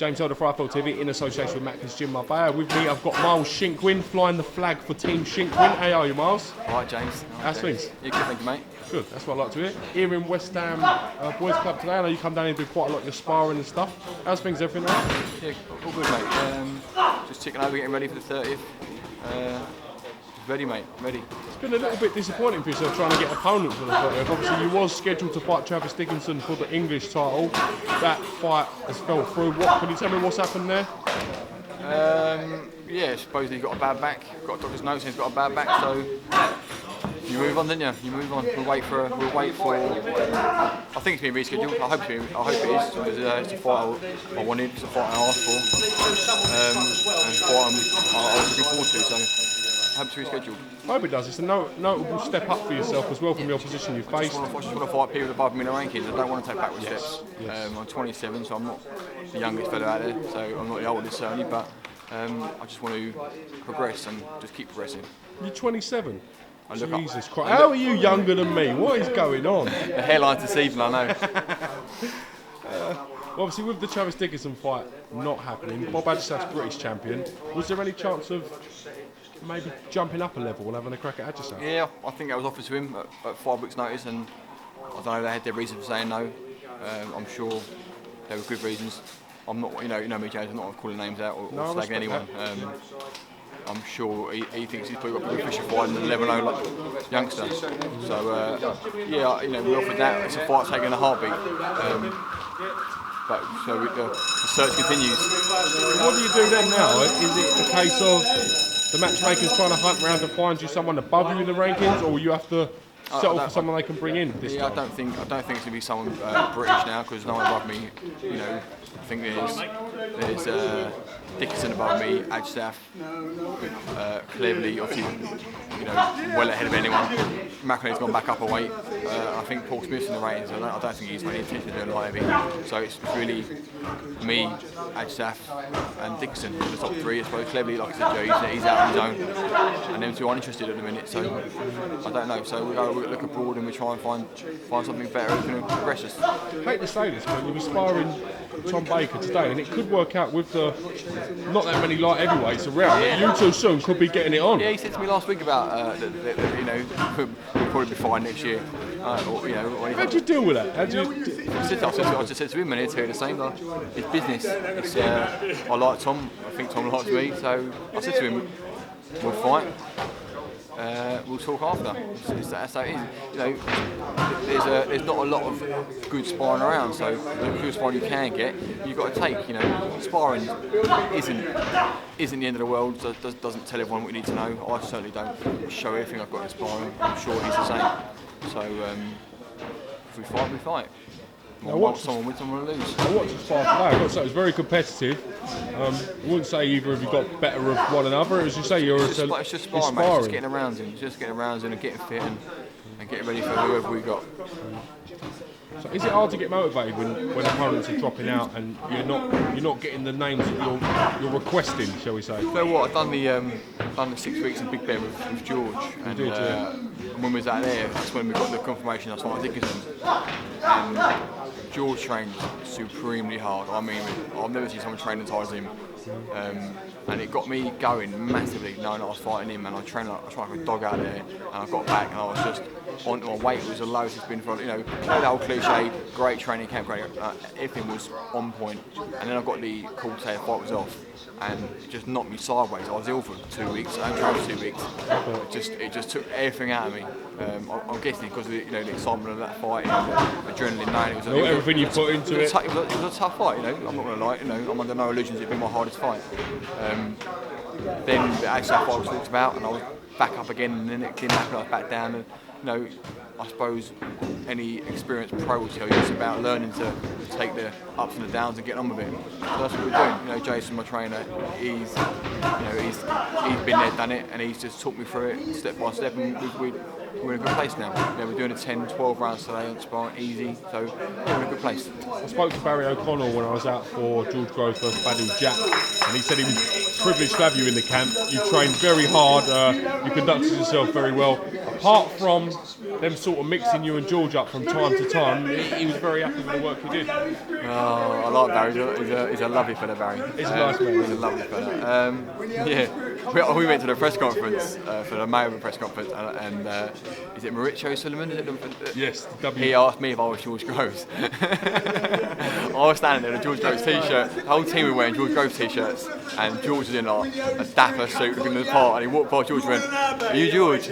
James Elder, Freifeld TV, in association with Macca's Gym Marbella. With me, I've got Miles Shinkwin, flying the flag for Team Shinkwin. How are you, Miles? All right, James. How's things? Yeah, good, thank you, mate. Good, that's what I like to hear. Here in West Ham Boys Club today, I know you come down and do quite a lot of your sparring and stuff. How's things, everything all right? Yeah, all good, mate. Just ticking over, getting ready for the 30th. Ready, mate, ready. It's been a little bit disappointing for yourself trying to get opponents for the 30th. Obviously, you was scheduled to fight Travis Dickinson for the English title. That fight has fell through. Can you tell me what's happened there? Yeah, supposedly he got a bad back. Got a doctor's note saying he's got a bad back, so you move on, didn't you? You move on. We'll wait for. I think it's been rescheduled. I hope it is, because it's a fight I wanted. It's a fight I asked for, and a fight I was looking forward to. So I hope it's rescheduled. I hope it does. It's a notable step up for yourself as well from the opposition you've faced. I just want to fight people above me in the rankings. I don't want to take backward steps. Yes. I'm 27, so I'm not the youngest fellow out there. So I'm not the oldest certainly, but I just want to progress and just keep progressing. You're 27. Jesus Christ! How are you younger than me? What is going on? The hairline's deceiving, I know. Obviously, with the Travis Dickinson fight not happening, Bob Ajisafe's British champion. Was there any chance of maybe jumping up a level and having a crack at Ajisafe? Yeah, I think that was offered to him at 5 weeks' notice, and I don't know, they had their reason for saying no. I'm sure there were good reasons. I'm not, you know me, James. I'm not calling names out or slagging anyone. I'm sure he thinks he's probably got a Fisher fight in the 11-0 youngster. So yeah, we offered that. It's a fight taking a heartbeat. But so the search continues. What do you do then now? Is it a case of the matchmakers trying to hunt around and find you someone above you in the rankings, or you have to settle for someone they can bring in this time? I don't think it's going to be someone British now, because no one above me. I think there's Dickinson above me, Ajisafe, clearly, obviously, well ahead of anyone. McElhinn's gone back up a weight. I think Paul Smith's in the ratings. I don't think he's got any intention of doing light heavy. So it's really me, Ajisafe, and Dickinson in the top three. I suppose cleverly, like I said, Joe, he's out on his own, and them two aren't interested at the minute. So I don't know. So we look abroad and we try and find something better that's going to progress us. I hate to say this, but you were sparring Tom Baker today, and it could work out with the not that many light heavyweights around. Yeah. You two soon could be getting it on. Yeah, he said to me last week about we'll probably be fine next year. How do you deal with that? I just said to him, and he'd tell you the same. It's business. I like Tom. I think Tom likes me. So I said to him, we'll fight. We'll talk after. That's how it is. There's not a lot of good sparring around, so the good sparring you can get, you've got to take. Sparring isn't the end of the world. Doesn't tell everyone what you need to know. I certainly don't show everything I've got in sparring. I'm sure he's the same. So if we fight, we fight. Someone wins, someone lose. I watched the spar today. I've got to say, it was very competitive. I wouldn't say either of you got better of one another. As you say, it's just sparring, mate. It's just getting around him. Just getting around him and getting fit and getting ready for whoever we got. So is it hard to get motivated when opponents are dropping out and you're not getting the names that you're requesting, shall we say? You know what? I've done the 6 weeks in Big Ben with George, and when we was out there, that's when we got the confirmation I started Dickinson'S. And George trained supremely hard. I mean, I've never seen someone train as hard as him. And it got me going massively, knowing I was fighting him, and I trained like a dog out there, and I got back and I was just onto my weight. It was the lowest it's been for, the whole cliche, great training camp, great, everything was on point. And then I got the call to say the fight was off, and it just knocked me sideways. I was ill for 2 weeks, I trained for 2 weeks. It just took everything out of me. I'm guessing because of the excitement of that fight, the adrenaline, everything you put into it. It was a tough fight, I'm not going to lie, I'm under no illusions it'd been my hardest fight. Then the Ajisafe fight was talked about, and I was back up again, and then it didn't happen, I was back down. And, I suppose any experienced pro will tell you it's about learning to take the ups and the downs and get on with it. So that's what we're doing. Jason, my trainer, he's been there, done it, and he's just talked me through it step by step, and we're in a good place now. We're doing a 10, 12 rounds today on sparring, easy, so we're in a good place. I spoke to Barry O'Connell when I was out for George Grove versus Badou Jack, and he said he was privileged to have you in the camp. You trained very hard, you conducted yourself very well. I apart from them sort of mixing you and George up from time to time, he was very happy with the work he did. Oh, I like Barry. He's a lovely fella, Barry. He's a nice man. He's a lovely fella. Yeah, we went to the press conference for the Mayhem press conference, and is it Mauricio Suleiman? Yes, He asked me if I was George Groves. I was standing there in a George Groves t-shirt. The whole team were wearing George Groves t-shirts, and George was in like a dapper suit looking at the part, and he walked by George and went, "Are you George?"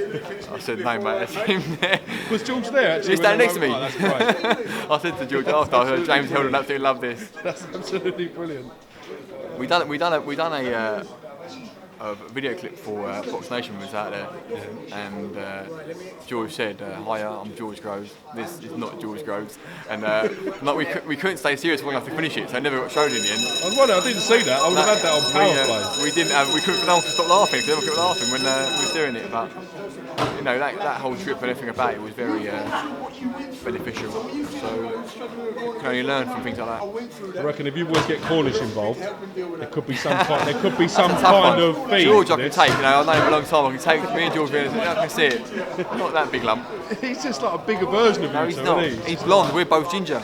I said, "No, mate, that's him there." Was George there actually? He's standing next to me. Oh, that's great. I said to George after, I heard James Hilden absolutely love this. That's absolutely brilliant. We done a video clip for BoxNation was out there, and George said, "Hiya, I'm George Groves. This is not George Groves," and we couldn't stay serious long enough to finish it, so it never got shown in the end. I was wondering, I didn't see that. I would have had that on power play. We didn't. We couldn't. No one could stop laughing because everyone kept laughing when we were doing it. But you know, that whole trip and everything about it was very beneficial. So you can only learn from things like that. I reckon if you boys get Cornish involved, there could be some kind. There could be some kind of fee. George, I can take. You know, I've known him a long time. I can take me and George. I can see it. Not that big lump. He's just like a bigger version of you. No, he's not. He's blonde. We're both ginger.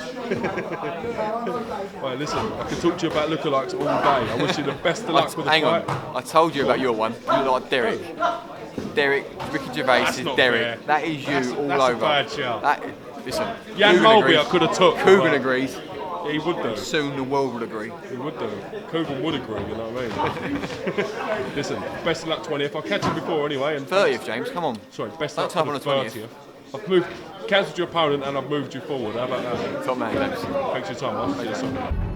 Right, listen. I can talk to you about lookalikes all day. I wish you the best of luck with the fight. Hang on. I told you about your one. You look like Derek. Derek, Ricky Gervais is Derek. Fair. That is you all that's over. A bad shout. Listen. Jan Holby I could have took. Coogan agrees. He would do. Soon the world will agree. He would do. Coogan would agree, you know what I mean? Listen, best of luck 20th. I'll catch you before anyway. And 30th, James, come on. Sorry, best of luck Don't for the type on the 30th. I've cancelled your opponent and I've moved you forward. How about that? Top man, James. Thanks for your time, man.